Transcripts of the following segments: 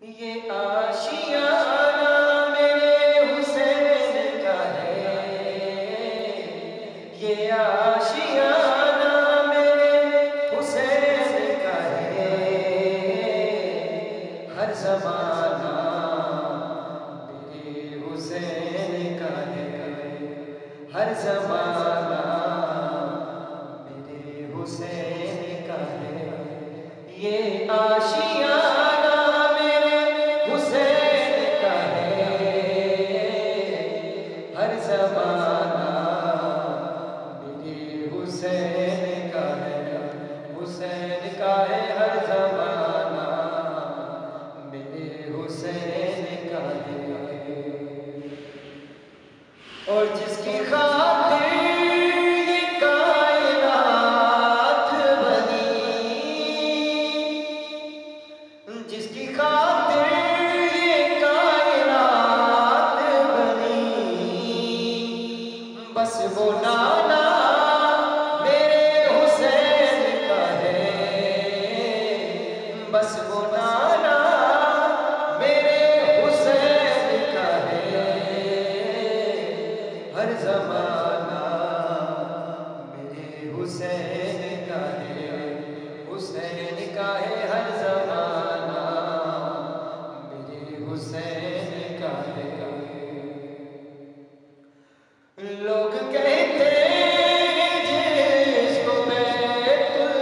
ये आशियाना मेरे हुसैन का है, ये आशियाना मेरे हुसैन का है। हर ज़माना मेरे हुसैन का है, हर ज़माना मेरे हुसैन का है। ये आशियाना हर ज़माना मेरे हुसैन का है, हुसैन का है। हर ज़माना मेरे हुसैन का है। और जिसकी खातिर ये कायनात बनी, जिसकी खातिर बस वो नाना मेरे हुसैन का है, बस वो नाना मेरे हुसैन का है। हर ज़माना मेरे हुसैन का है, हुसैन का है। हर ज़माना मेरे हुसैन का है। लोग कहते हैं जिसको बैतुल्लाह,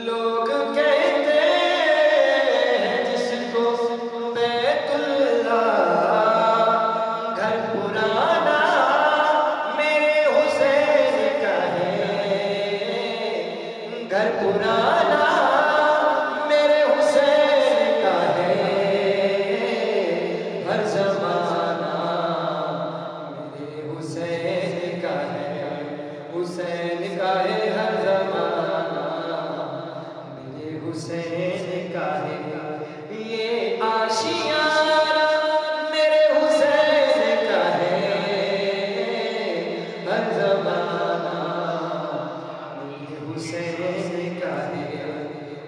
लोग कहते हैं जिसको बैतुल्लाह। घर पुराना मेरे हुसैन का है, घर पुराना मेरे हुसैन का है। हर ज़माना मेरे हुसैन का है, हुसैन का है। हर ज़माना मेरे हुसैन का है। ये आशियाना मेरे हुसैन का है, हर ज़माना मेरे हुसैन का है,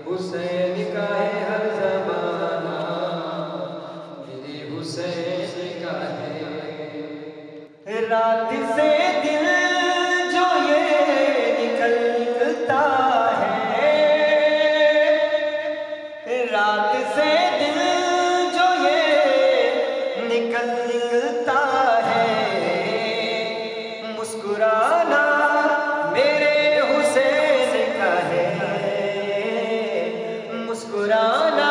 हुसैन का है। हर ज़माना हुसैन का है। रात से दिल जो ये निकलता है, रात से दिल जो ये निकलता है। मुस्कुराना मेरे हुसैन का है, मुस्कुराना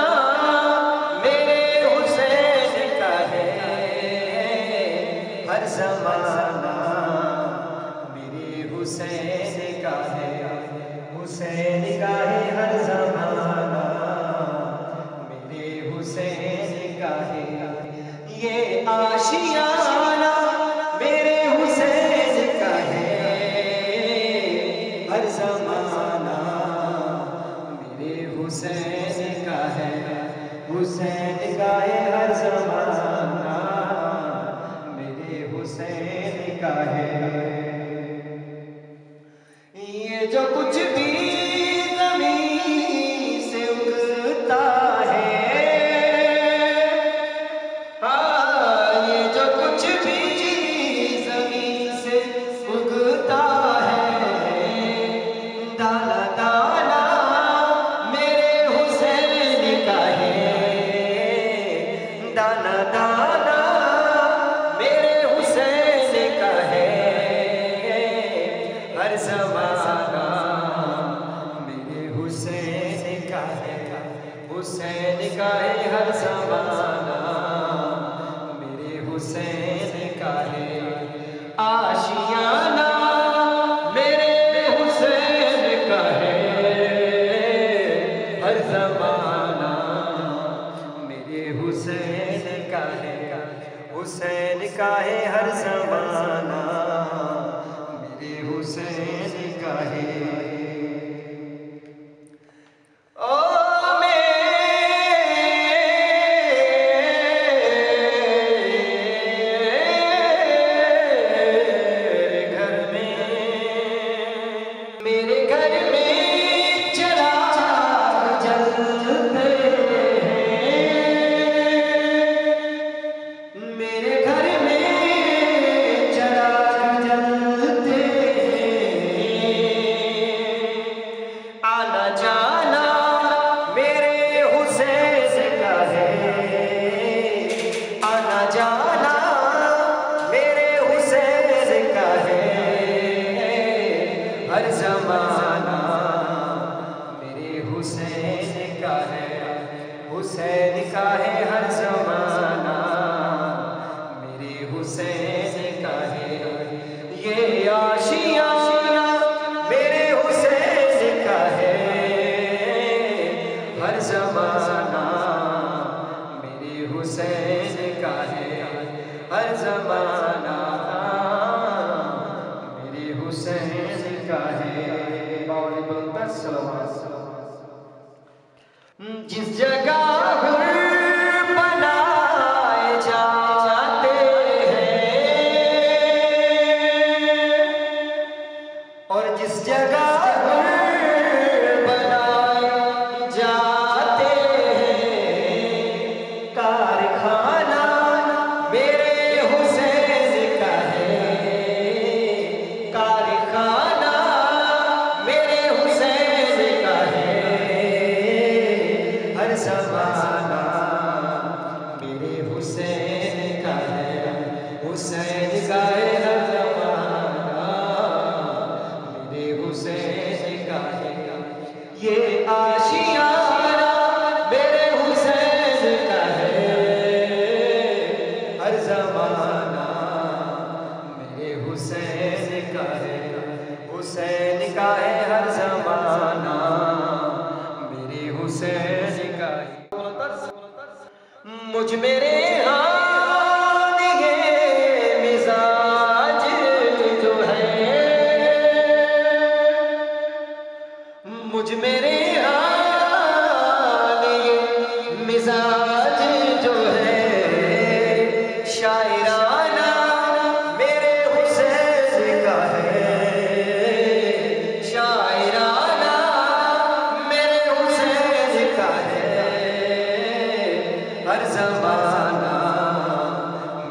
हर ज़माना मेरे हुसैन का है, हुसैन का है। हर ज़माना मेरे हुसैन का है। ये आशियाना मेरे हुसैन का है, हर ज़माना मेरे हुसैन का है, हुसैन का है। हर ज़माना हुसैन का है। ये जो कुछ भी ज़मीन से उगता है, हाँ, ये जो कुछ भी ज़मीन से उगता है। दाना दाना मेरे हुसैन का है, दाना दाना हर ज़माना मेरे हुसैन का है, हुसैन का है। हर ज़माना मेरे हुसैन का है। आशियाना मेरे हुसैन का है, हर ज़माना मेरे हुसैन का है, हुसैन का है। हर ज़माना हुसैन का है। ओ मेरे घर में चला हुसैन का है, हुसैन का है हर ज़माना, मेरे हुसैन का है ये आशियाना, मेरे हुसैन का है हर ज़माना, मेरे हुसैन का है हर ज़माना, मेरे हुसैन का है। जिस जगह बनाए जाते हैं और जिस जगह बनाए जाते हैं, कारखाना मेरे हुसैन का है, कारखाना मेरे हुसैन का है हर ज़माना, मेरे हुसैन का है, हुसैन का है हर ज़माना, मेरे हुसैन का है ये आशियाना, मेरे हुसैन का है हर ज़माना, मेरे हुसैन का है, हुसैन का है हर ज़माना, मेरे हुसैन का है। मुझ मेरे हाल ये मिजाज जो है, मुझ मेरे हाल ये मिजाज जो है, शायराना मेरे हुसैन का है, शायराना मेरे हुसैन का है हर ज़माना,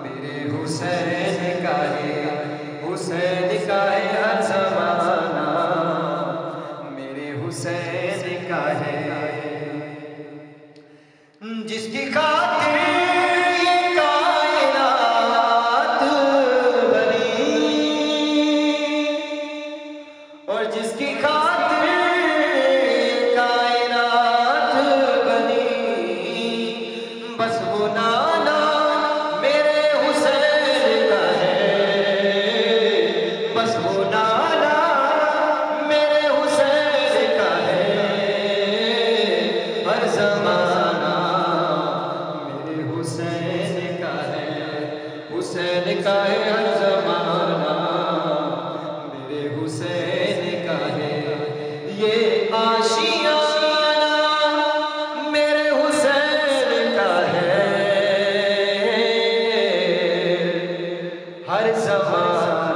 मेरे हुसैन का है, हुसैन का है हर ज़माना, मेरे हुसैन का है। जिसकी खातिर ये कायनात बनी और जिसकी खातिर कायनात बनी, बस वो नाना मेरे हुसैन का है, बस वो नाना मेरे हुसैन का है हर ज़माना, मेरे हुसैन का है, हुसैन का है हर ज़माना, मेरे हुसैन का है ये आशियाना, मेरे हुसैन का है हर ज़माना।